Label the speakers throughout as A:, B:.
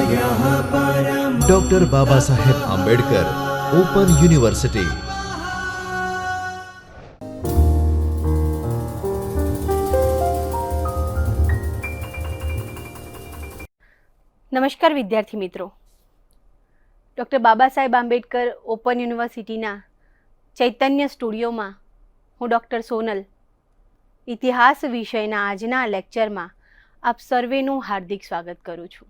A: Doctor Baba Saheb Ambedkar open university.
B: નમસ્કાર વિદ્યાર્થી મિત્રો, ડૉક્ટર બાબા સાહેબ આંબેડકર ઓપન યુનિવર્સિટીના ચૈતન્ય સ્ટુડિયોમાં હું ડૉક્ટર સોનલ ઇતિહાસ વિષયના આજના લેક્ચરમાં આપ સર્વેનું હાર્દિક સ્વાગત કરું છું.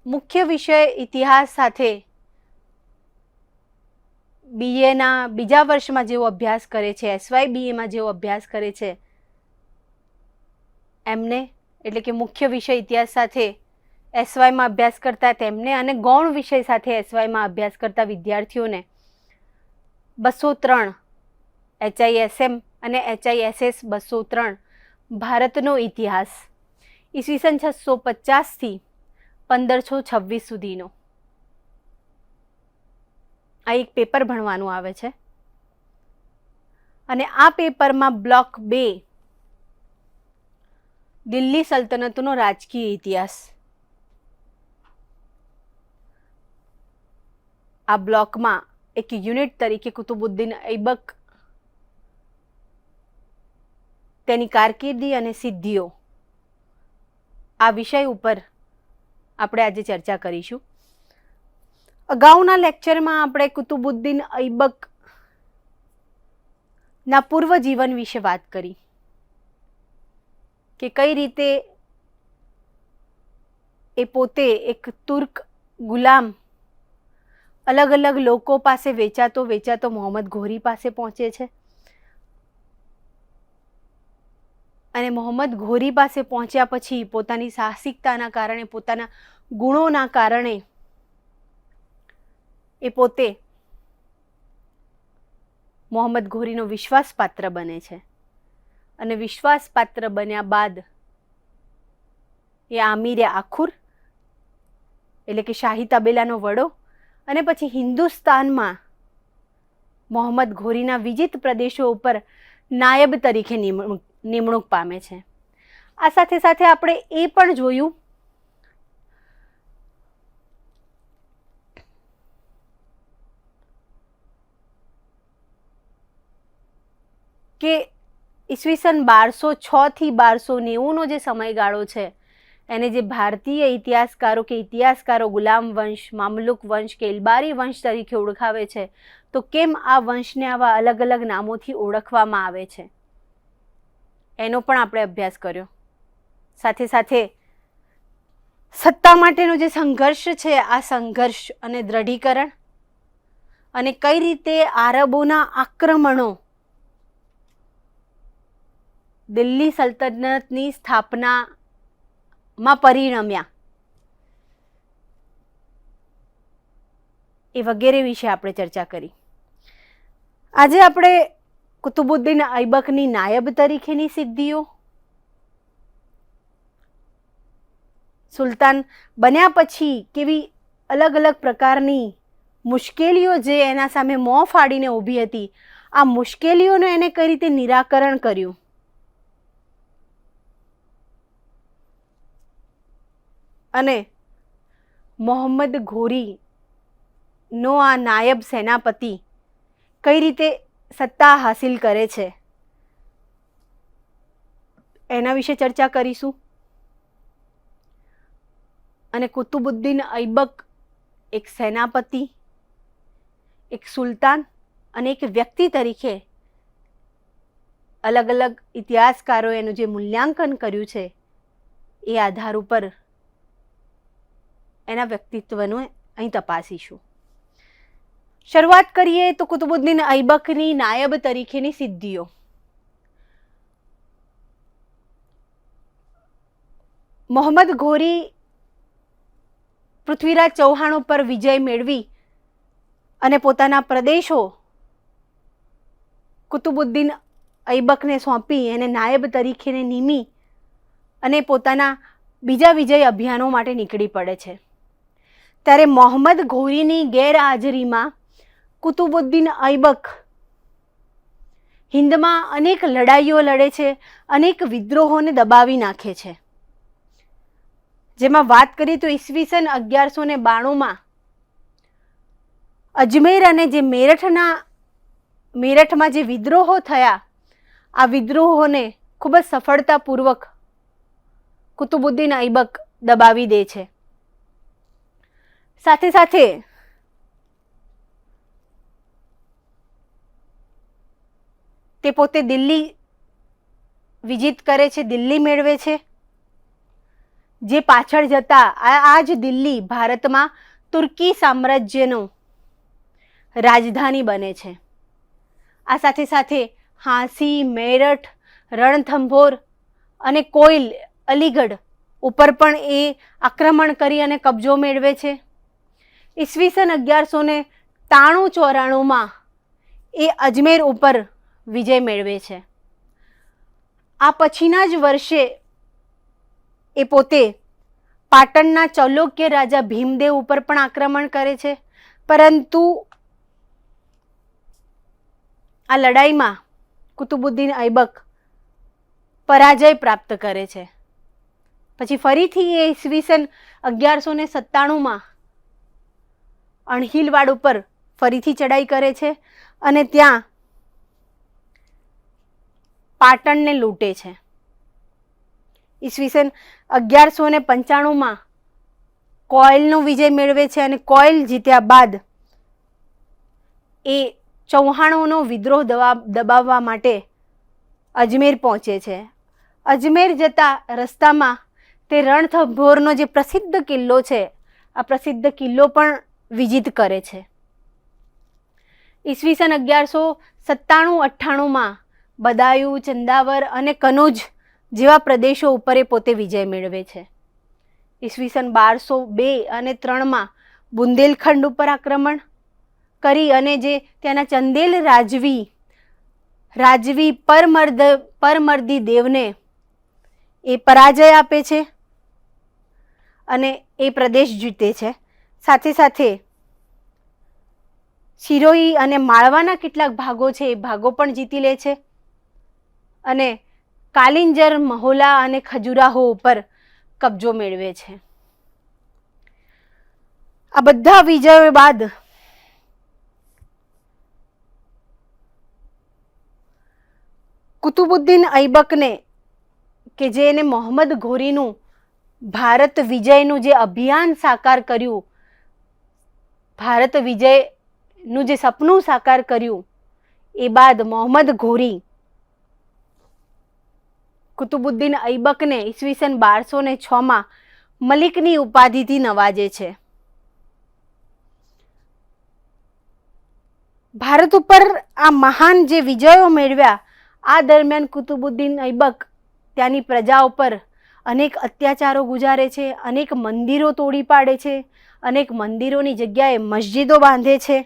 B: મુખ્ય વિષય ઇતિહાસ સાથે બીએના બીજા વર્ષમાં જેઓ અભ્યાસ કરે છે, એસવાય બીએમાં જેઓ અભ્યાસ કરે છે એમને, એટલે કે મુખ્ય વિષય ઇતિહાસ સાથે એસવાયમાં અભ્યાસ કરતા તેમને અને ગૌણ વિષય સાથે એસવાયમાં અભ્યાસ કરતા વિદ્યાર્થીઓને 203 HISM અને HISS 203 ભારતનો ઇતિહાસ ઈસવીસન 650થી 1526 સુધીનો આ એક પેપર ભણવાનું આવે છે. અને આ પેપરમાં બ્લોક 2 દિલ્હી સલ્તનતનો રાજકીય ઇતિહાસ, આ બ્લોકમાં એક યુનિટ તરીકે કુતુબુદ્દીન ઐબક, તેની કારકિર્દી અને સિદ્ધિઓ, આ વિષય ઉપર આપણે આજે ચર્ચા કરીશું. અગાઉના લેક્ચરમાં આપણે કુતુબુદ્દીન ઐબક ના પૂર્વ જીવન વિશે વાત કરી કે કઈ રીતે એ પોતે એક તુર્ક ગુલામ અલગ અલગ લોકો પાસે વેચાતો મોહમ્મદ ઘોરી પાસે પહોંચે છે અને મોહમ્મદ ઘોરી પાસે પહોંચ્યા પછી પોતાની સાહસિકતાના કારણે, પોતાના ગુણોના કારણે એ પોતે મોહમ્મદ ઘોરીનો વિશ્વાસપાત્ર બને છે અને વિશ્વાસપાત્ર બન્યા બાદ એ આમીરે આખુર એટલે કે શાહી તબેલાનો વડો અને પછી હિન્દુસ્તાનમાં મોહમ્મદ ઘોરીના વિજિત પ્રદેશો ઉપર નાયબ તરીકે નિમણૂક પામે છે. આ સાથે સાથે આપણે એ પણ જોયું કે ઈસવીસન 1206 થી 1290નો જે સમયગાળો છે એને જે ભારતીય ઇતિહાસકારો ગુલામ વંશ, મામલુક વંશ કે ઇલબારી વંશ તરીકે ઓળખાવે છે, તો કેમ આ વંશને આવા અલગ અલગ નામોથી ઓળખવામાં આવે છે એનો પણ આપણે અભ્યાસ કર્યો. સાથે સાથે સત્તા માટેનો જે સંઘર્ષ છે, આ સંઘર્ષ અને દ્રઢીકરણ અને કઈ રીતે આરબોના આક્રમણો દિલ્હી સલ્તનતની સ્થાપનામાં પરિણમ્યા, એ વગેરે વિશે આપણે ચર્ચા કરી. આજે આપણે કુતુબુદ્દીન ઐબકની નાયબ તરીકેની સિદ્ધિઓ, સુલતાન બન્યા પછી કેવી અલગ અલગ પ્રકારની મુશ્કેલીઓ જે એના સામે મોં ફાડીને ઊભી હતી, આ મુશ્કેલીઓનું એને કઈ રીતે નિરાકરણ કર્યું, અને મોહમ્મદ ઘોરીનો આ નાયબ સેનાપતિ કઈ રીતે સત્તા હાસિલ કરે છે એના વિશે ચર્ચા કરીશું. અને કુતુબુદ્દીન ઐબક એક સેનાપતિ, એક સુલતાન અને એક વ્યક્તિ તરીકે અલગ અલગ ઇતિહાસકારોએ એનું જે મૂલ્યાંકન કર્યું છે એ આધાર ઉપર એના વ્યક્તિત્વનું અહીં તપાસીશું. શરૂઆત કરીએ તો કુતુબુદ્દીન ઐબકની નાયબ તરીકેની સિદ્ધિઓ. મોહમ્મદ ઘોરી પૃથ્વીરાજ ચૌહાણ ઉપર વિજય મેળવી અને પોતાના પ્રદેશો કુતુબુદ્દીન ઐબકને સોંપી એને નાયબ તરીકે નિમી અને પોતાના બીજા વિજય અભિયાનો માટે નીકળી પડે છે. ત્યારે મોહમ્મદ ઘોરીની ગેરહાજરીમાં કુતુબુદ્દીન ઐબક હિન્દમાં અનેક લડાઈઓ લડે છે, અનેક વિદ્રોહોને દબાવી નાખે છે. જેમાં વાત કરીએ તો ઈસવીસન 1192માં અજમેર અને જે મેરઠમાં જે વિદ્રોહો થયા, આ વિદ્રોહોને ખૂબ જ સફળતાપૂર્વક કુતુબુદ્દીન ઐબક દબાવી દે છે. સાથે સાથે તે પોતે દિલ્હી વિજિત કરે છે, દિલ્હી મેળવે છે, જે પાછળ જતા આ જ દિલ્હી ભારતમાં તુર્કી સામ્રાજ્યનું રાજધાની બને છે. આ સાથે સાથે હાંસી, મેરઠ, રણથંભોર અને કોઈલ, અલીગઢ ઉપર પણ એ આક્રમણ કરી અને કબજો મેળવે છે. ઈસવીસન 1193-94માં એ અજમેર ઉપર વિજય મેળવે છે. આ પછીના જ વર્ષે એ પોતે પાટણના ચૌલુક્ય રાજા ભીમદેવ ઉપર પણ આક્રમણ કરે છે, પરંતુ આ લડાઈમાં કુતુબુદ્દીન ઐબક પરાજય પ્રાપ્ત કરે છે. પછી ફરીથી એ ઈસવીસન 1197માં અણહિલવાડ ઉપર ફરીથી ચડાઈ કરે છે અને ત્યાં પાટણને લૂંટે છે. ઈસવીસન 1195માં કોઈલનો વિજય મેળવે છે અને કોઈલ જીત્યા બાદ એ ચૌહાણોનો વિદ્રોહ દબાવવા માટે અજમેર પહોંચે છે. અજમેર જતા રસ્તામાં તે રણથંભોરનો જે પ્રસિદ્ધ કિલ્લો છે, આ પ્રસિદ્ધ કિલ્લો પણ વિજિત કરે છે. ઈસવીસન 1197-98માં બદાયુ, ચંદાવર અને કનોજ જેવા પ્રદેશો ઉપર એ પોતે વિજય મેળવે છે. ઈસવીસન 1202 અને 3માં બુંદેલખંડ ઉપર આક્રમણ કરી અને જે ત્યાંના ચંદેલ રાજવી પરમર્દી દેવને એ પરાજય આપે છે અને એ પ્રદેશ જીતે છે. સાથે સાથે સિરોહી અને માળવાના કેટલાક ભાગો છે, એ ભાગો પણ જીતી લે છે અને કાલિંજર, મહોલા અને ખજુરાહો ઉપર કબજો મેળવે છે. આ બધા વિજયો બાદ કુતુબુદ્દીન ઐબકને, કે જે એને મોહમ્મદ ઘોરીનું ભારત વિજયનું જે અભિયાન સાકાર કર્યું, ભારત વિજયનું જે સપનું સાકાર કર્યું, એ બાદ મોહમ્મદ ઘોરી કુતુબુદ્દીન ઐબકને ઈસવીસન 1206માં મલિકની ઉપાધિથી નવાજે છે. ભારત ઉપર આ મહાન જે વિજયો મેળવ્યા, આ દરમિયાન કુતુબુદ્દીન ઐબક ત્યાંની પ્રજા ઉપર અનેક અત્યાચારો ગુજારે છે, અનેક મંદિરો તોડી પાડે છે, અનેક મંદિરોની જગ્યાએ મસ્જિદો બાંધે છે,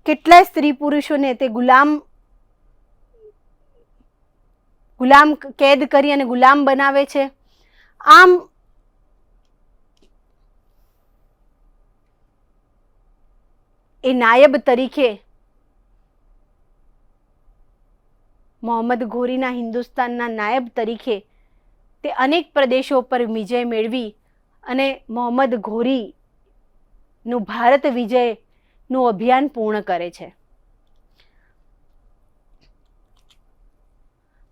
B: કેટલાય સ્ત્રી પુરુષોને તે ગુલામ કેદ કરી અને ગુલામ બનાવે છે. આમ એ નાયબ તરીકે મોહમ્મદ ઘોરીના હિન્દુસ્તાનના નાયબ તરીકે તે અનેક પ્રદેશો પર વિજય મેળવી અને મોહમ્મદ ઘોરીનું ભારત વિજયનું અભિયાન પૂર્ણ કરે છે.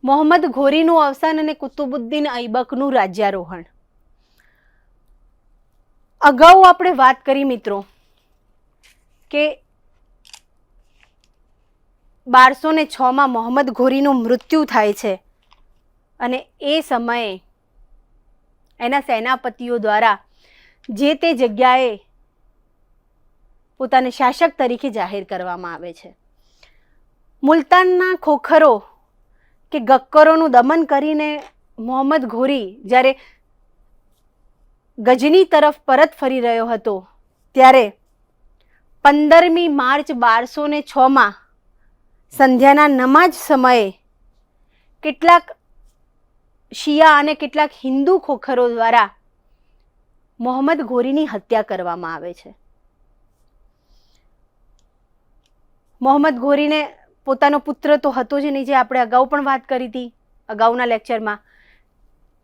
B: મોહમ્મદ ઘોરીનું અવસાન અને કુતુબુદ્દીન ઐબકનું રાજ્યારોહણ. અગાઉ આપણે વાત કરી મિત્રો કે 1206માં મોહમ્મદ ઘોરીનું મૃત્યુ થાય છે અને એ સમયે એના સેનાપતિઓ દ્વારા જે તે જગ્યાએ પોતાને શાસક તરીકે જાહેર કરવામાં આવે છે. મુલતાનના ખોખરો કે ગક્કરોનું દમન કરીને મોહમ્મદ ઘોરી જ્યારે ગજની તરફ પરત ફરી રહ્યો હતો, ત્યારે 15મી માર્ચ 1206માં સંધ્યાના નમાજ સમયે કેટલાક શિયા અને કેટલાક હિન્દુ ખોખરો દ્વારા મોહમ્મદ ઘોરીની હત્યા કરવામાં આવે છે. મોહમ્મદ ઘોરીને પોતાનો પુત્ર તો હતો જ નહીં, જે આપણે અગાઉ પણ વાત કરી હતી અગાઉના લેક્ચરમાં,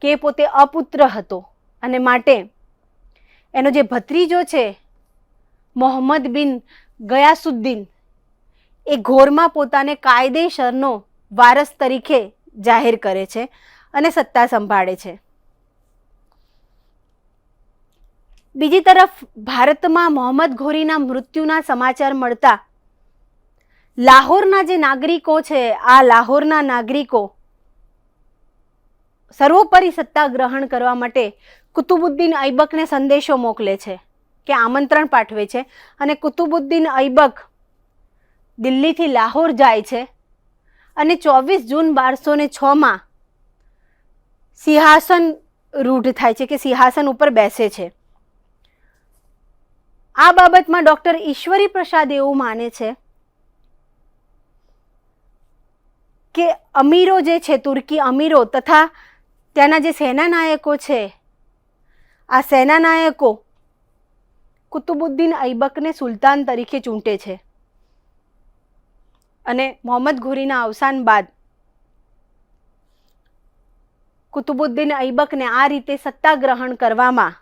B: કે પોતે અપુત્ર હતો અને માટે એનો જે ભત્રીજો છે મોહમ્મદ બિન ગયાસુદ્દીન એ ઘોરમાં પોતાને કાયદેસરનો વારસ તરીકે જાહેર કરે છે અને સત્તા સંભાળે છે. બીજી તરફ ભારતમાં મોહમ્મદ ઘોરીના મૃત્યુના સમાચાર મળતા લાહોરના જે નાગરિકો છે, આ લાહોરના નાગરિકો સર્વોપરી સત્તા ગ્રહણ કરવા માટે કુતુબુદ્દીન ઐબકને સંદેશો મોકલે છે, કે આમંત્રણ પાઠવે છે, અને કુતુબુદ્દીન ઐબક દિલ્હીથી લાહોર જાય છે અને 24 જૂન 1206 સિંહાસન રૂઢ થાય છે, કે સિંહાસન ઉપર બેસે છે. આ બાબતમાં ડૉક્ટર ઈશ્વરી પ્રસાદ એવું માને છે કે અમીરો જે છે, તુર્કી અમીરો તથા ત્યાંના જે સેનાનાયકો છે, આ સેનાનાયકો કુતુબુદ્દીન ઐબકને સુલતાન તરીકે ચૂંટે છે અને મોહમ્મદ ઘોરીના અવસાન બાદ કુતુબુદ્દીન ઐબકને આ રીતે સત્તા ગ્રહણ કરવામાં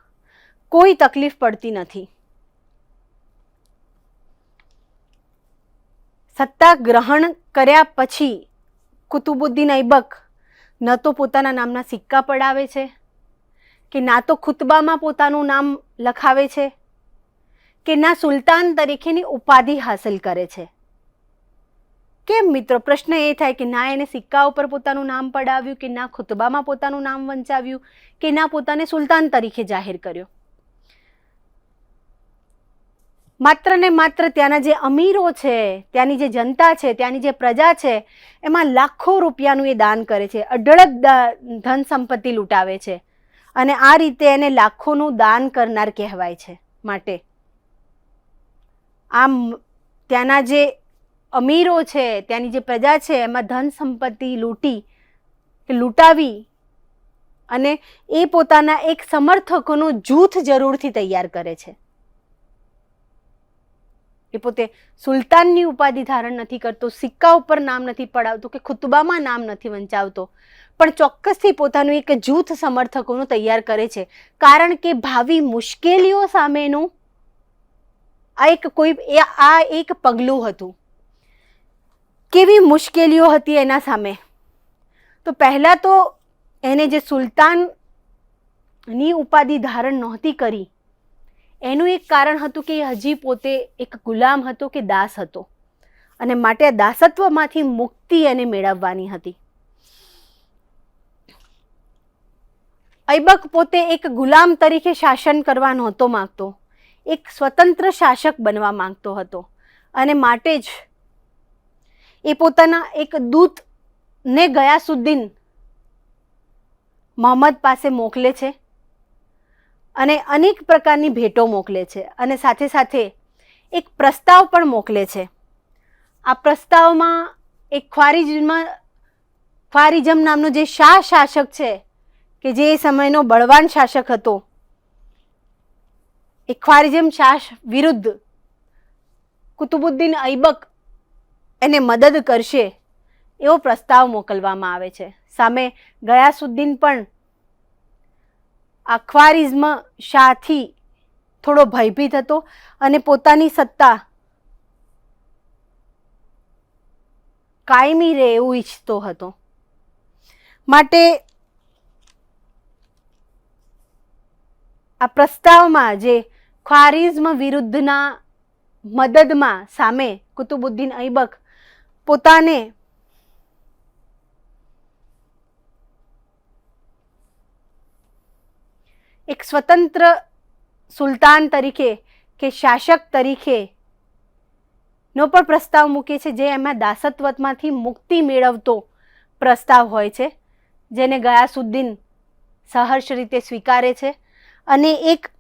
B: કોઈ તકલીફ પડતી નથી. સત્તા ગ્રહણ કર્યા પછી કુતુબુદ્દીન ઐબક ન તો પોતાના નામના સિક્કા પડાવે છે, કે ના તો ખુતબામાં પોતાનું નામ લખાવે છે, કે ના સુલતાન તરીકેની ઉપાધિ હાંસલ કરે છે. કેમ મિત્રો? પ્રશ્ન એ થાય કે ના એને સિક્કા ઉપર પોતાનું નામ પડાવ્યું, કે ના ખુતબામાં પોતાનું નામ વંચાવ્યું, કે ના પોતાને સુલતાન તરીકે જાહેર કર્યો. માત્ર ને માત્ર ત્યાંના જે અમીરો છે, ત્યાંની જે જનતા છે, ત્યાંની જે પ્રજા છે, એમાં લાખો રૂપિયાનું એ દાન કરે છે, અઢળક ધન સંપત્તિ લૂંટાવે છે અને આ રીતે એને લાખોનું દાન કરનાર કહેવાય છે. માટે આમ ત્યાંના જે અમીરો છે, ત્યાંની જે પ્રજા છે, એમાં ધન સંપત્તિ લૂંટાવી અને એ પોતાના એક સમર્થકોનું જૂથ જરૂરથી તૈયાર કરે છે. એ પોતે સુલતાનની ઉપાધિ ધારણ નથી કરતો, સિક્કા ઉપર નામ નથી પડાવતો, કે ખુતબામાં નામ નથી વંચાવતો, પણ ચોક્કસથી પોતાનું એક જૂથ સમર્થકોનું તૈયાર કરે છે. કારણ કે ભાવિ મુશ્કેલીઓ સામેનું આ એક પગલું હતું. કેવી મુશ્કેલીઓ હતી એના સામે? તો પહેલા તો એને જે સુલતાનની ઉપાધિ ધારણ નહોતી કરી, એનું એક કારણ હતું કે હજી પોતે એક ગુલામ હતો, કે દાસ હતો, અને માટે આ દાસત્વમાંથી મુક્તિ એને મેળવવાની હતી. ઐબક પોતે એક ગુલામ તરીકે શાસન કરવા નહોતો માંગતો, એક સ્વતંત્ર શાસક બનવા માંગતો હતો, અને માટે જ એ પોતાના એક દૂતને ગયાસુદ્દીન મોહમ્મદ પાસે મોકલે છે અને અનેક પ્રકારની ભેટો મોકલે છે, અને સાથે સાથે એક પ્રસ્તાવ પણ મોકલે છે. આ પ્રસ્તાવમાં એક ખ્વારિઝમ નામનો જે શાસક છે, કે જે સમયનો બળવાન શાસક હતો, એ ખ્વારિઝમ શાહ વિરુદ્ધ કુતુબુદ્દીન ઐબક એને મદદ કરશે એવો પ્રસ્તાવ મોકલવામાં આવે છે. સામે ગયાસુદ્દીન પણ આ ખ્વારિઝમ શાહથી થોડો ભયભીત હતો અને પોતાની સત્તા કાયમી રહે એવું ઈચ્છતો હતો. માટે આ પ્રસ્તાવમાં જે ખ્વારિઝમ વિરુદ્ધના મદદમાં સામે કુતુબુદ્દીન ઐબક પોતાને એક સ્વતંત્ર સુલતાન તરીકે કે શાસક તરીકે નો પણ પ્રસ્તાવ મૂકે છે, જે એમાં દાસત્વમાંથી મુક્તિ મેળવતો પ્રસ્તાવ હોય છે, જેને ગયાસુદ્દીન સહર્ષ રીતે સ્વીકારે છે અને એક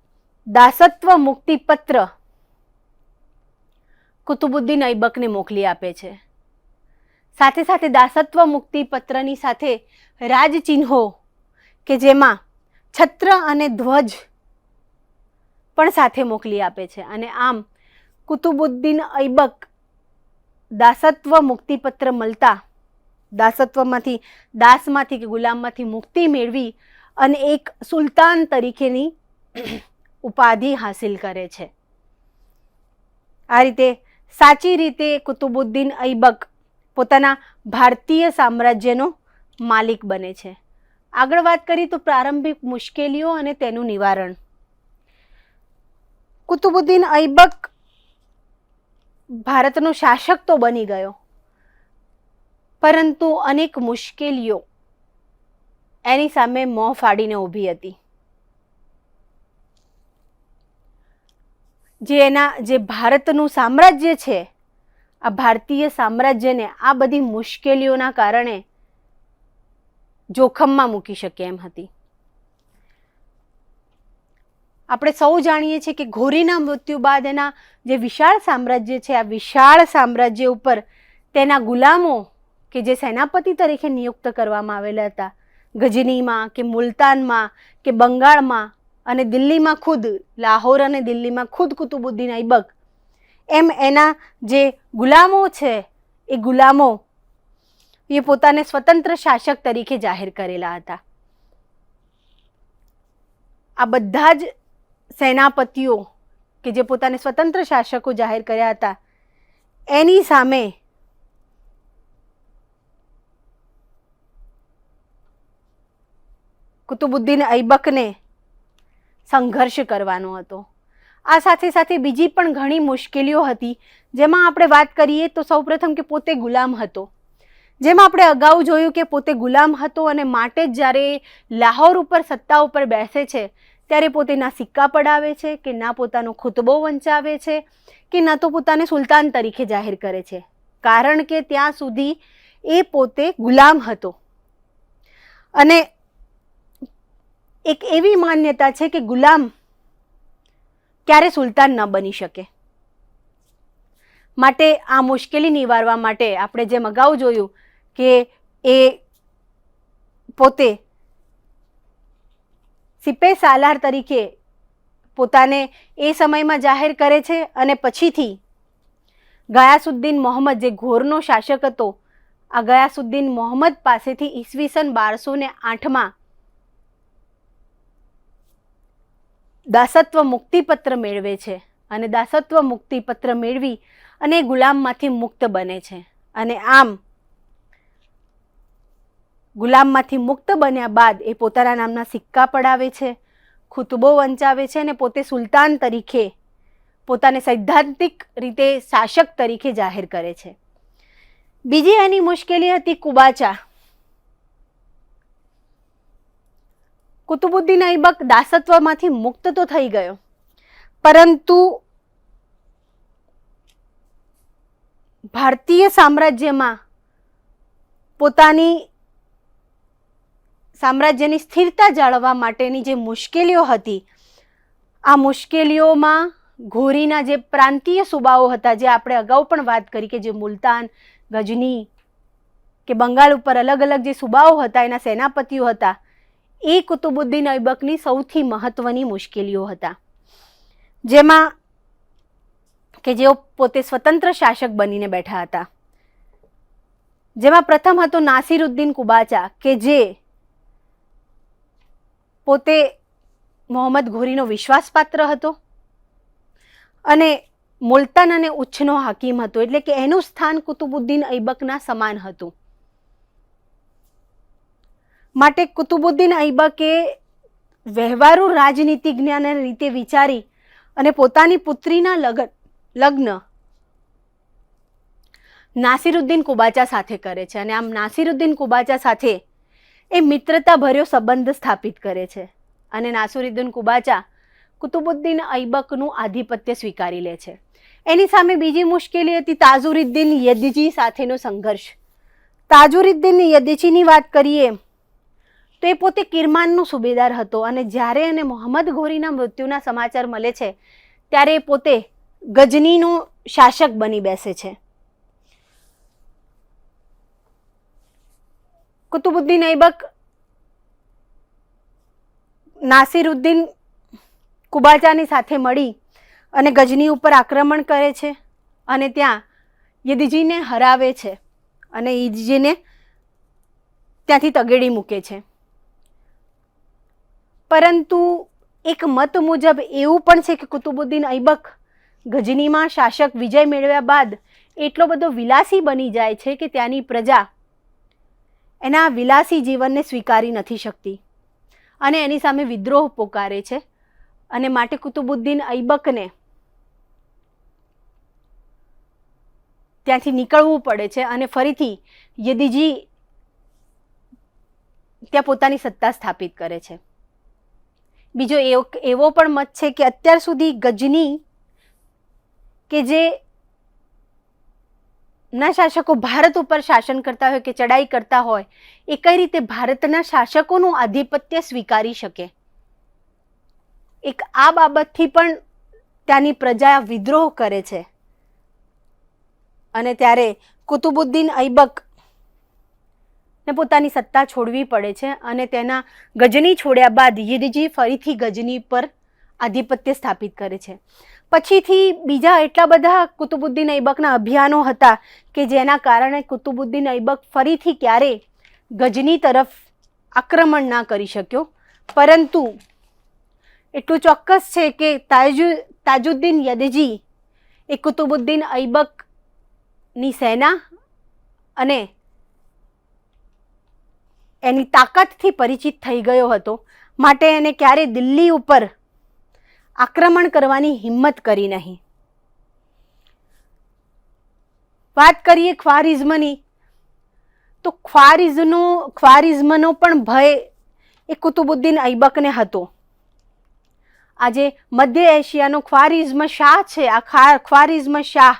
B: દાસત્વ મુક્તિ પત્ર કુતુબુદ્દીન ઐબકને મોકલી આપે છે. સાથે સાથે દાસત્વ મુક્તિ પત્રની સાથે રાજચિહ્નો, કે જેમાં છત્ર અને ધ્વજ પણ સાથે મોકલી આપે છે, અને આમ કુતુબુદ્દીન ઐબક દાસત્વ મુક્તિપત્ર મળતા દાસમાંથી કે ગુલામમાંથી મુક્તિ મેળવી અને એક સુલતાન તરીકેની ઉપાધિ હાસિલ કરે છે. આ રીતે સાચી રીતે કુતુબુદ્દીન ઐબક પોતાના ભારતીય સામ્રાજ્યનો માલિક બને છે. આગળ વાત કરીએ તો પ્રારંભિક મુશ્કેલીઓ અને તેનું નિવારણ. કુતુબુદ્દીન ઐબક ભારતનો શાસક તો બની ગયો, પરંતુ અનેક મુશ્કેલીઓ એની સામે મોં ફાડીને ઊભી હતી. જે ભારતનું સામ્રાજ્ય છે, આ ભારતીય સામ્રાજ્યને આ બધી મુશ્કેલીઓના કારણે જોખમમાં મૂકી શકે એમ હતી. આપણે સૌ જાણીએ છીએ કે ઘોરીના મૃત્યુ બાદ એના જે વિશાળ સામ્રાજ્ય છે, આ વિશાળ સામ્રાજ્ય ઉપર તેના ગુલામો કે જે સેનાપતિ તરીકે નિયુક્ત કરવામાં આવેલા હતા, ગજનીમાં કે મુલતાનમાં કે બંગાળમાં અને દિલ્હીમાં ખુદ લાહોર અને દિલ્હીમાં ખુદ કુતુબુદ્દીન ઐબક એમ એના જે ગુલામો છે એ ગુલામો એ પોતાને સ્વતંત્ર શાસક તરીકે જાહેર કરેલા હતા. આ બધા જ સેનાપતિઓ કે જે પોતાને સ્વતંત્ર શાસકો જાહેર કર્યા હતા એની સામે કુતુબુદ્દીન ઐબકને સંઘર્ષ કરવાનો હતો. આ સાથે સાથે બીજી પણ ઘણી મુશ્કેલીઓ હતી, જેમાં આપણે વાત કરીએ તો સૌપ્રથમ કે પોતે ગુલામ હતો. જેમાં આપણે અગાઉ જોયું કે પોતે ગુલામ હતો અને માટે જ જ્યારે લાહોર ઉપર સત્તા ઉપર બેસે છે ત્યારે પોતે ના સિક્કા પડાવે છે કે ના પોતાનો ખુતબો વંચાવે છે કે ના તો પોતાને સુલતાન તરીકે જાહેર કરે છે, કારણ કે ત્યાં સુધી એ પોતે ગુલામ હતો. અને એક એવી માન્યતા છે કે ગુલામ ક્યારે સુલતાન ન બની શકે. માટે આ મુશ્કેલી નિવારવા માટે આપણે જેમ અગાઉ જોયું કે એ પોતે સિપે સાલાર તરીકે પોતાને એ સમયમાં જાહેર કરે છે અને પછીથી ગયાસુદ્દીન મોહમ્મદ જે ઘોરનો શાસક હતો, આ ગયાસુદ્દીન મોહમ્મદ પાસેથી ઈસવીસન 1208માં દાસત્વ મુક્તિપત્ર મેળવે છે અને દાસત્વ મુક્તિપત્ર મેળવી અને ગુલામમાંથી મુક્ત બને છે. અને આમ ગુલામમાંથી મુક્ત બન્યા બાદ એ પોતાના નામના સિક્કા પડાવે છે, ખુતબો વંચાવે છે અને પોતે સુલતાન તરીકે પોતાને સૈદ્ધાંતિક રીતે શાસક તરીકે જાહેર કરે છે. બીજી એની મુશ્કેલી હતી કુબાચા. કુતુબુદ્દીન ઐબક દાસત્વમાંથી મુક્ત તો થઈ ગયો, પરંતુ ભારતીય સામ્રાજ્યમાં પોતાની સામ્રાજ્યની સ્થિરતા જાળવવા માટેની જે મુશ્કેલીઓ હતી, આ મુશ્કેલીઓમાં ઘોરીના જે પ્રાંતીય સુબાઓ હતા, જે આપણે અગાઉ પણ વાત કરી કે જે મુલતાન, ગજની કે બંગાળ ઉપર અલગ અલગ જે સુબાઓ હતા, એના સેનાપતિઓ હતા, એ કુતુબુદ્દીન ઐબકની સૌથી મહત્વની મુશ્કેલીઓ હતા. જેમાં કે જેઓ પોતે સ્વતંત્ર શાસક બનીને બેઠા હતા. જેમાં પ્રથમ હતો નાસિરુદ્દીન કુબાચા કે જે પોતે મોહમ્મદ ઘોરીનો વિશ્વાસપાત્ર હતો અને મુલતાન અને ઉચ્છનો હાકીમ હતો, એટલે કે એનું સ્થાન કુતુબુદ્દીન ઐબકના સમાન હતું. માટે કુતુબુદ્દીન ઐબકે વ્યવહારુ રાજનીતિજ્ઞાને રીતે વિચારી અને પોતાની પુત્રીના લગ્ન નાસિરુદ્દીન કુબાચા સાથે કરે છે. અને આમ નાસિરુદ્દીન કુબાચા સાથે એ મિત્રતા ભર્યો સંબંધ સ્થાપિત કરે છે અને નાસિરુદ્દીન કુબાચા કુતુબુદ્દીન ઐબકનું આધિપત્ય સ્વીકારી લે છે. એની સામે બીજી મુશ્કેલી હતી તાજુરુદ્દીન યદચી સાથેનો સંઘર્ષ. તાજુરુદ્દીન યદચીની વાત કરીએ તો એ પોતે કિરમાનનો સુબેદાર હતો અને જ્યારે એને મોહમ્મદ ઘોરીના મૃત્યુના સમાચાર મળે છે ત્યારે એ પોતે ગજનીનો શાસક બની બેસે છે. કુતુબુદ્દીન ઐબક નાસિરુદ્દીન કુબાચાની સાથે મળી અને ગજની ઉપર આક્રમણ કરે છે અને ત્યાં યદિજીને હરાવે છે અને યદિજીને ત્યાંથી તગેડી મૂકે છે. પરંતુ એક મત મુજબ એવું પણ છે કે કુતુબુદ્દીન ઐબક ગજનીમાં શાસક વિજય મેળવ્યા બાદ એટલો બધો વિલાસી બની જાય છે કે ત્યાંની પ્રજા એના વિલાસી જીવનને સ્વીકારી નથી શકતી અને એની સામે વિદ્રોહ પોકારે છે. અને માટે કુતુબુદ્દીન ઐબકને ત્યાંથી નીકળવું પડે છે અને ફરીથી યદિજી ત્યાં પોતાની સત્તા સ્થાપિત કરે છે. બીજો એવો પણ મત છે કે અત્યાર સુધી ગજની કે જે ના શાસકો ભારત ઉપર શાસન કરતા હોય કે ચડાઈ કરતા હોય એ કઈ રીતે ભારતના શાસકોનું આધિપત્ય સ્વીકારી શકે, એક આ બાબતથી પણ ત્યાંની પ્રજા વિદ્રોહ કરે છે. અને ત્યારે કુતુબુદ્દીન ઐબક ને પોતાની સત્તા છોડવી પડે છે અને તેના ગજની છોડ્યા બાદ યદિજી ફરીથી ગજની પર આધિપત્ય સ્થાપિત કરે છે. પછીથી બીજા એટલા બધા કુતુબુદ્દીન ઐબકના અભિયાનો હતા કે જેના કારણે કુતુબુદ્દીન ઐબક ફરીથી ક્યારેય ગજની તરફ આક્રમણ ના કરી શક્યો. પરંતુ એટલું ચોક્કસ છે કે તાજુદ્દીન યદિજી એ કુતુબુદ્દીન ઐબકની સેના અને એની તાકાતથી પરિચિત થઈ ગયો હતો, માટે એને ક્યારેય દિલ્હી ઉપર આક્રમણ કરવાની હિંમત કરી નહીં. વાત કરીએ ખ્વારિઝમની, તો ખ્વારિઝમનો પણ ભય એ કુતુબુદ્દીન ઐબકને હતો. આજે મધ્ય એશિયાનો ખ્વારિઝમ શાહ છે, આ ખ્વારિઝમ શાહ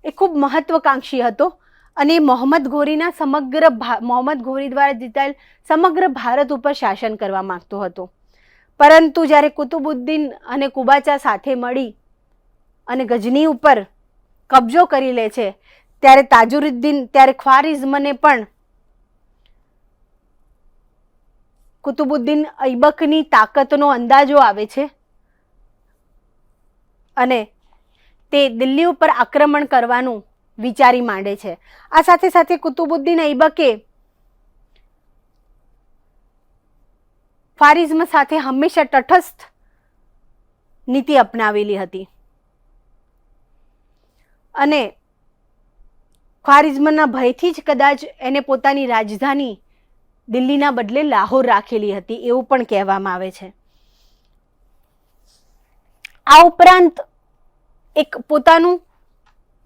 B: એ ખૂબ મહત્વકાંક્ષી હતો અને મોહમ્મદ ઘોરી દ્વારા જીતાયેલ સમગ્ર ભારત ઉપર શાસન કરવા માંગતો હતો. પરંતુ જ્યારે કુતુબુદ્દીન અને કુબાચા સાથે મળી અને ગજની ઉપર કબજો કરી લે છે ત્યારે ખ્વારિઝમને પણ કુતુબુદ્દીન ઐબકની તાકાતનો અંદાજો આવે છે અને તે દિલ્હી ઉપર આક્રમણ કરવાનું વિચારી માંડે છે. આ સાથે સાથે કુતુબુદ્દીન ઐબકે ખ્વારિઝમ સાથે હંમેશા તટસ્થ નીતિ અપનાવેલી હતી અને ખ્વારિઝમના ભયથી જ કદાચ એને પોતાની રાજધાની દિલ્હીના બદલે લાહોર રાખેલી હતી એવું પણ કહેવામાં આવે છે. આ ઉપરાંત એક પોતાનું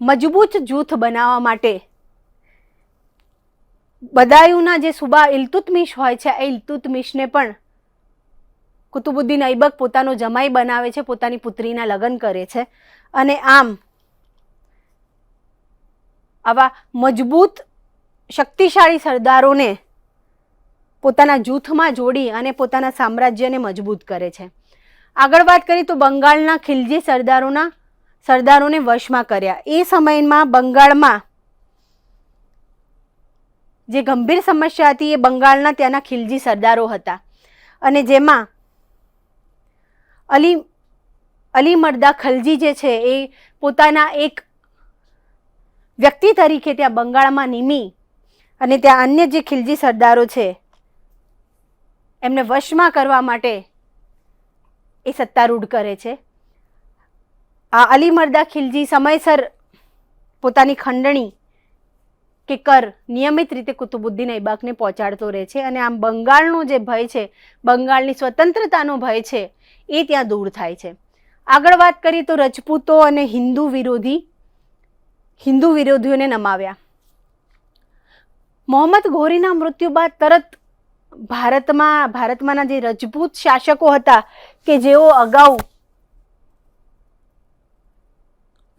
B: મજબૂત જૂથ બનાવવા માટે બદાયુના જે સુબા ઇલ્તુત્મિશ હોય છે એ ઇલ્તુત્મિશને પણ કુતુબુદ્દીન ઐબક પોતાનો જમાઈ બનાવે છે, પોતાની પુત્રીના લગ્ન કરે છે અને આમ આવા મજબૂત શક્તિશાળી સરદારોને પોતાના જૂથમાં જોડી અને પોતાના સામ્રાજ્યને મજબૂત કરે છે. આગળ વાત કરીએ તો બંગાળના ખિલજી સરદારોને વશમાં કર્યા. એ સમયમાં બંગાળમાં જે ગંભીર સમસ્યા હતી એ બંગાળના ત્યાંના ખિલજી સરદારો હતા અને જેમાં અલી મર્દા ખલજી જે છે એ પોતાના એક વ્યક્તિ તરીકે ત્યાં બંગાળમાં નિમી અને ત્યાં અન્ય જે ખિલજી સરદારો છે એમને વશમાં કરવા માટે એ સત્તારૂઢ કરે છે. આ અલી મર્દા ખિલજી સમયસર પોતાની ખંડણી કે કર નિયમિત રીતે કુતુબુદ્દીન ઐબકને પહોંચાડતો રહે છે અને આમ બંગાળનો જે ભય છે, બંગાળની સ્વતંત્રતાનો ભય છે એ ત્યાં દૂર થાય છે. આગળ વાત કરીએ તો રજપૂતો અને હિન્દુ વિરોધીઓને નમાવ્યા. મોહમ્મદ ઘોરીના મૃત્યુ બાદ તરત ભારતમાંના જે રજપૂત શાસકો હતા કે જેઓ અગાઉ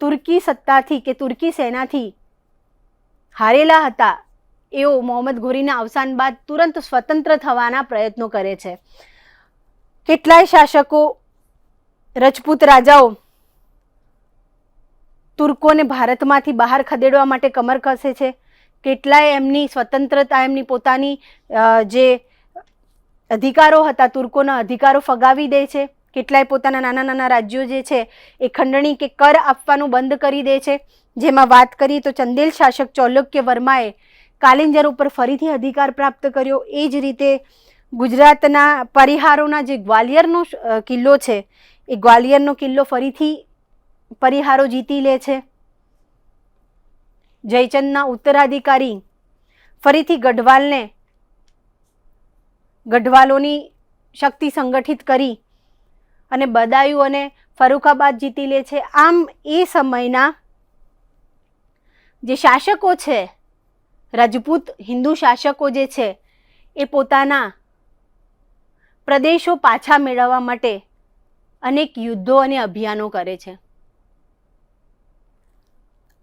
B: તુર્કી સત્તાથી કે તુર્કી સેનાથી હારેલા હતા, એઓ મોહમ્મદ ઘોરીના અવસાન બાદ તુરંત સ્વતંત્ર થવાના પ્રયત્નો કરે છે. કેટલાય શાસકો રજપૂત રાજાઓ તુર્કોને ભારતમાંથી બહાર ખદેડવા માટે કમર કસે છે. કેટલાય એમની સ્વતંત્રતા, એમની પોતાની જે અધિકારો હતા તુર્કોના અધિકારો ફગાવી દે છે. કેટલાય પોતાના નાના નાના રાજ્યો જે છે એ ખંડણી કે કર આપવાનું બંધ કરી દે છે. જેમાં વાત કરીએ તો ચંદેલ શાસક ચાલુક્ય વર્માએ કાલિંજર ઉપર ફરીથી અધિકાર પ્રાપ્ત કર્યો. એ જ રીતે ગુજરાતના પરિહારોના જે ગ્વાલિયરનો કિલ્લો છે એ ગ્વાલિયરનો કિલ્લો ફરીથી પરિહારો જીતી લે છે. જયચંદના ઉત્તરાધિકારી ફરીથી ગઢવાલોની શક્તિ સંગઠિત કરી અને બદાયુ અને ફરુખાબાદ જીતી લે છે. આમ એ સમયના જે શાસકો છે, રાજપૂત હિન્દુ શાસકો જે છે, એ પોતાના પ્રદેશો પાછા મેળવવા માટે અનેક યુદ્ધો અને અભિયાનો કરે છે.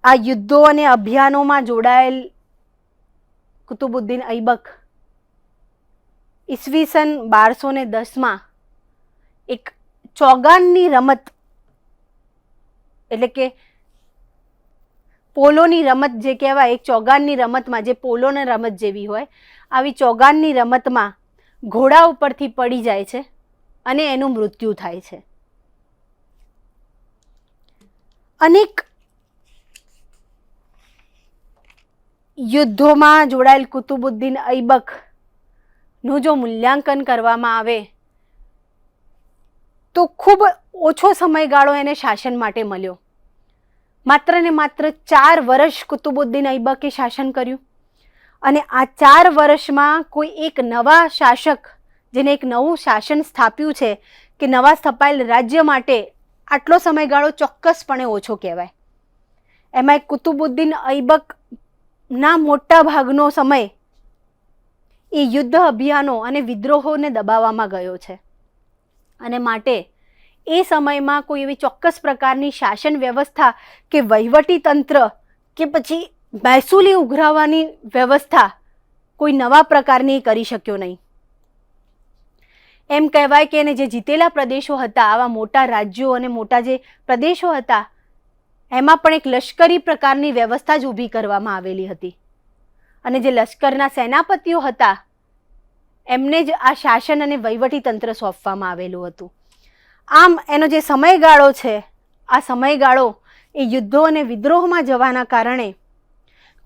B: આ યુદ્ધો અને અભિયાનોમાં જોડાયેલ કુતુબુદ્દીન ઐબક ઈસવીસન 1210 એક ચોગાનની રમત એટલે કે પોલોની રમત જે કહેવાય, એક ચોગાનની રમતમાં, જે પોલોની રમત જેવી હોય, આવી ચોગાનની રમતમાં ઘોડા ઉપરથી પડી જાય છે અને એનું મૃત્યુ થાય છે. અનેક યુદ્ધોમાં જોડાયેલ કુતુબુદ્દીન ઐબકનું જો મૂલ્યાંકન કરવામાં આવે તો ખૂબ ઓછો સમયગાળો એને શાસન માટે મળ્યો. માત્ર ને માત્ર 4 વર્ષ કુતુબુદ્દીન ઐબકે શાસન કર્યું અને આ 4 વર્ષમાં કોઈ એક નવા શાસક જેને એક નવું શાસન સ્થાપ્યું છે કે નવા સ્થપાયેલ રાજ્ય માટે આટલો સમયગાળો ચોક્કસપણે ઓછો કહેવાય. એમાં કુતુબુદ્દીન ઐબકના મોટા ભાગનો સમય એ યુદ્ધ અભિયાનો અને વિદ્રોહોને દબાવવામાં ગયો છે અને માટે એ સમયમાં કોઈ એવી ચોક્કસ પ્રકારની શાસન વ્યવસ્થા કે વહીવટી તંત્ર કે પછી મહેસૂલી ઉઘરાવવાની વ્યવસ્થા કોઈ નવા પ્રકારની કરી શક્યો નહીં. એમ કહેવાય કે એને જે જીતેલા પ્રદેશો હતા, આવા મોટા રાજ્યો અને મોટા જે પ્રદેશો હતા, એમાં પણ એક લશ્કરી પ્રકારની વ્યવસ્થા જ ઊભી કરવામાં આવેલી હતી અને જે લશ્કરના સેનાપતિઓ હતા એમને જ આ શાસન અને વહીવટી તંત્ર સોંપવામાં આવેલું હતું. આમ એનો જે સમયગાળો છે, આ સમયગાળો એ યુદ્ધો અને વિદ્રોહમાં જવાના કારણે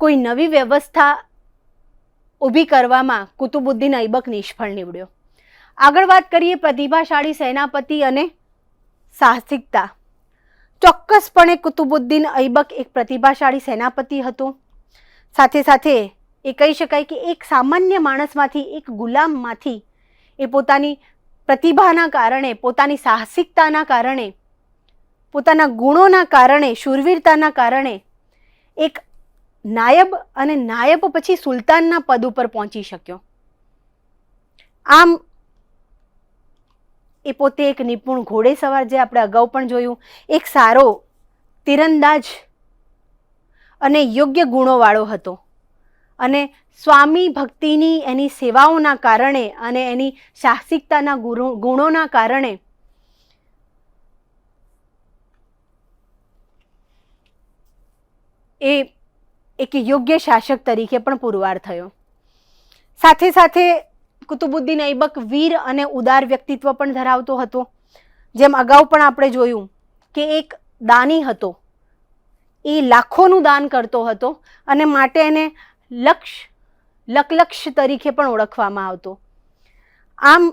B: કોઈ નવી વ્યવસ્થા ઊભી કરવામાં કુતુબુદ્દીન ઐબક નિષ્ફળ નીવડ્યો. આગળ વાત કરીએ પ્રતિભાશાળી સેનાપતિ અને સાહસિકતા. ચોક્કસપણે કુતુબુદ્દીન ઐબક એક પ્રતિભાશાળી સેનાપતિ હતો. સાથે સાથે એ કહી શકાય કે એક સામાન્ય માણસમાંથી, એક ગુલામમાંથી એ પોતાની પ્રતિભાના કારણે, પોતાની સાહસિકતાના કારણે, પોતાના ગુણોના કારણે, શૂરવીરતાના કારણે એક નાયબ અને નાયબ પછી સુલતાનના પદ ઉપર પહોંચી શક્યો. આમ એ પોતે એક નિપુણ ઘોડેસવાર, જે આપણે અગાઉ પણ જોયું, એક સારો તીરંદાજ અને યોગ્ય ગુણોવાળો હતો અને સ્વામી ભક્તિની એની સેવાઓના કારણે અને એની સાહસિકતાના ગુણોના કારણે એ એક યોગ્ય શાસક તરીકે પણ પુરવાર થયો. સાથે સાથે કુતુબુદ્દીન ઐબક વીર અને ઉદાર વ્યક્તિત્વ પણ ધરાવતો હતો. જેમ અગાઉ પણ આપણે જોયું કે એક દાની હતો, એ લાખોનું દાન કરતો હતો અને માટે એને લક્ષ તરીકે પણ ઓળખવામાં આવતો. આમ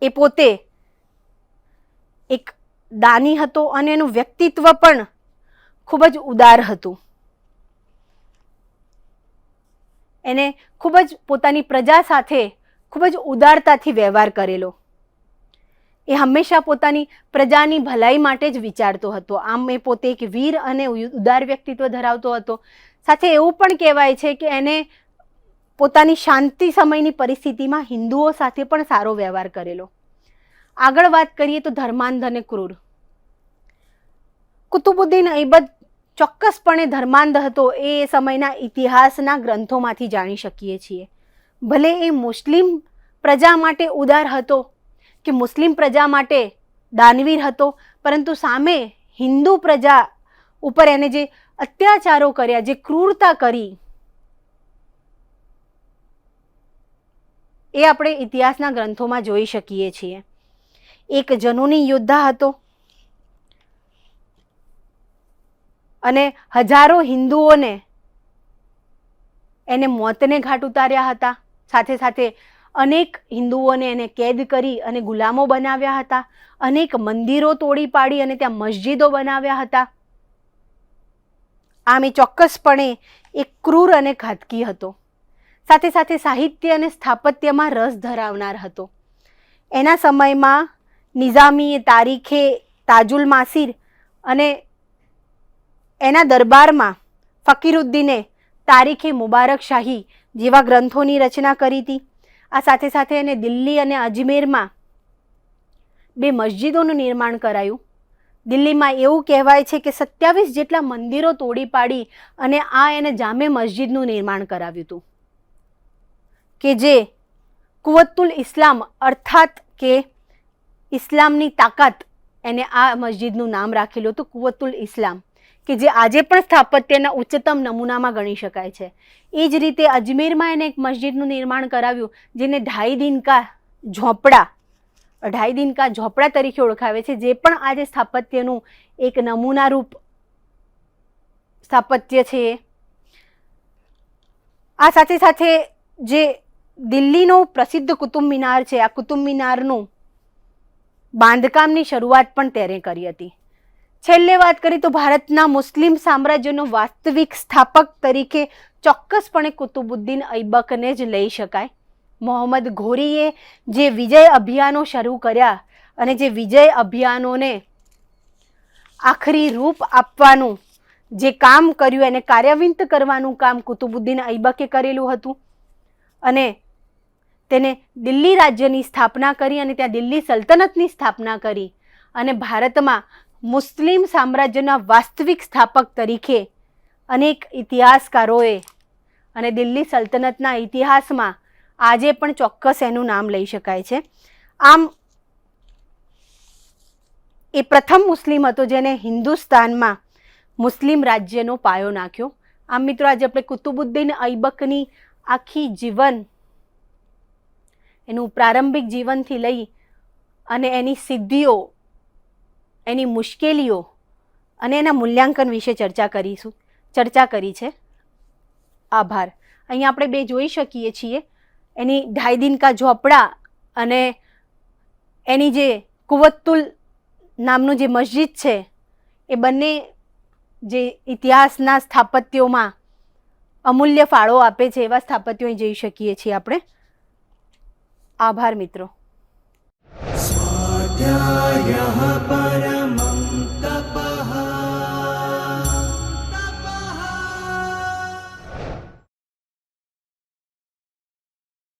B: એ પોતે એક દાની હતો અને એનું વ્યક્તિત્વ પણ ખૂબ જ ઉદાર હતું. એને ખૂબ જ પોતાની પ્રજા સાથે ખૂબ જ ઉદારતાથી વ્યવહાર કરેલો. એ હંમેશા પોતાની પ્રજાની ભલાઈ માટે જ વિચારતો હતો. આમ એ પોતે એક વીર અને ઉદાર વ્યક્તિત્વ ધરાવતો હતો. સાથે એવું પણ કહેવાય છે કે એને પોતાની શાંતિ સમયની પરિસ્થિતિમાં હિન્દુઓ સાથે પણ સારો વ્યવહાર કરેલો. આગળ વાત કરીએ તો ધર્માંધ અને ક્રૂર. કુતુબુદ્દીન ઐબક ચોક્કસપણે ધર્માંધ હતો, એ સમયના ઇતિહાસના ગ્રંથોમાંથી જાણી શકીએ છીએ. ભલે એ મુસ્લિમ પ્રજા માટે ઉદાર હતો કે મુસ્લિમ પ્રજા માટે દાનવીર હતો, પરંતુ સામે હિન્દુ પ્રજા ઉપર એને જે અત્યાચારો કર્યા, જે ક્રૂરતા કરી, એ આપણે ઇતિહાસના ગ્રંથોમાં જોઈ શકીએ છીએ. એક જનૂની યોદ્ધા હતો. અને હજારો હિન્દુઓને એને મોતને ઘાટ ઉતાર્યા હતા. સાથે સાથે અનેક હિન્દુઓને એને કેદ કરી અને ગુલામો બનાવ્યા હતા. અનેક મંદિરો તોડી પાડી અને ત્યાં મસ્જિદો બનાવ્યા હતા. આમ એ ચોક્કસપણે એક ક્રૂર અને ઘાતકી હતો. સાથે સાથે સાહિત્ય અને સ્થાપત્યમાં રસ ધરાવનાર હતો. એના સમયમાં નિઝામીએ તારીખે તાજુલ માસીર અને એના દરબારમાં ફકીરુદ્દીને તારીખે મુબારક શાહી જેવા ગ્રંથોની રચના કરી હતી. આ સાથે સાથે એને દિલ્હી અને અજમેરમાં 2 મસ્જિદોનું નિર્માણ કરાયું. દિલ્હીમાં એવું કહેવાય છે કે 27 જેટલા મંદિરો તોડી પાડી અને આ એને જામે મસ્જિદનું નિર્માણ કરાવ્યું હતું, કે જે કુવતુલ ઇસ્લામ અર્થાત કે ઇસ્લામની તાકાત, એને આ મસ્જિદનું નામ રાખેલું હતું કુવતુલ ઇસ્લામ, કે જે આજે પણ સ્થાપત્યના ઉચ્ચતમ નમૂનામાં ગણી શકાય છે. એ જ રીતે અજમેરમાં એને એક મસ્જિદનું નિર્માણ કરાવ્યું જેને ઢાઈ દિનકા ઝોપડા તરીકે ઓળખાવે છે, જે પણ આજે સ્થાપત્યનું એક નમૂનારૂપ સ્થાપત્ય છે. આ સાથે સાથે જે દિલ્હીનો પ્રસિદ્ધ કુતુબ મિનાર છે, આ કુતુબ મિનારનું બાંધકામની શરૂઆત પણ તેણે કરી હતી. છેલ્લે વાત કરી તો ભારતના મુસ્લિમ સામ્રાજ્યનો વાસ્તવિક સ્થાપક તરીકે ચોક્કસપણે કુતુબુદ્દીન ઐબકને જ લઈ શકાય. મોહમ્મદ ઘોરીએ જે વિજય અભિયાનો શરૂ કર્યા અને જે વિજય અભિયાનોને આખરી રૂપ આપવાનું જે કામ કર્યું, એને કાર્યાન્વિત કરવાનું કામ કુતુબુદ્દીન ઐબકે કરેલું હતું. અને તેને દિલ્હી રાજ્યની સ્થાપના કરી અને ત્યાં દિલ્હી સલ્તનતની સ્થાપના કરી અને ભારતમાં મુસ્લિમ સામ્રાજ્યના વાસ્તવિક સ્થાપક તરીકે અનેક ઇતિહાસકારોએ અને દિલ્હી સલ્તનતના ઇતિહાસમાં આજે પણ ચોક્કસ એનું નામ લઈ શકાય છે. આમ એ પ્રથમ મુસ્લિમ હતો જેને હિન્દુસ્તાનમાં મુસ્લિમ રાજ્યનો પાયો નાખ્યો. આમ મિત્રો, આજે આપણે કુતુબુદ્દીન ઐબકની આખી જીવન, એનું પ્રારંભિક જીવનથી લઈ અને એની સિદ્ધિઓ, એની મુશ્કેલીઓ અને એના મૂલ્યાંકન વિશે ચર્ચા કરી છે. આભાર. અહીંયા આપણે 2 જોઈ શકીએ છીએ, એની ઢાઈ દિનકા ઝોપડા અને એની જે કુવતુલ નામનું જે મસ્જિદ છે, એ બંને જે ઇતિહાસના સ્થાપત્યોમાં અમૂલ્ય ફાળો આપે છે એવા સ્થાપત્યો જોઈ શકીએ છીએ આપણે. આભાર મિત્રો.
C: स्वाध्यायः परः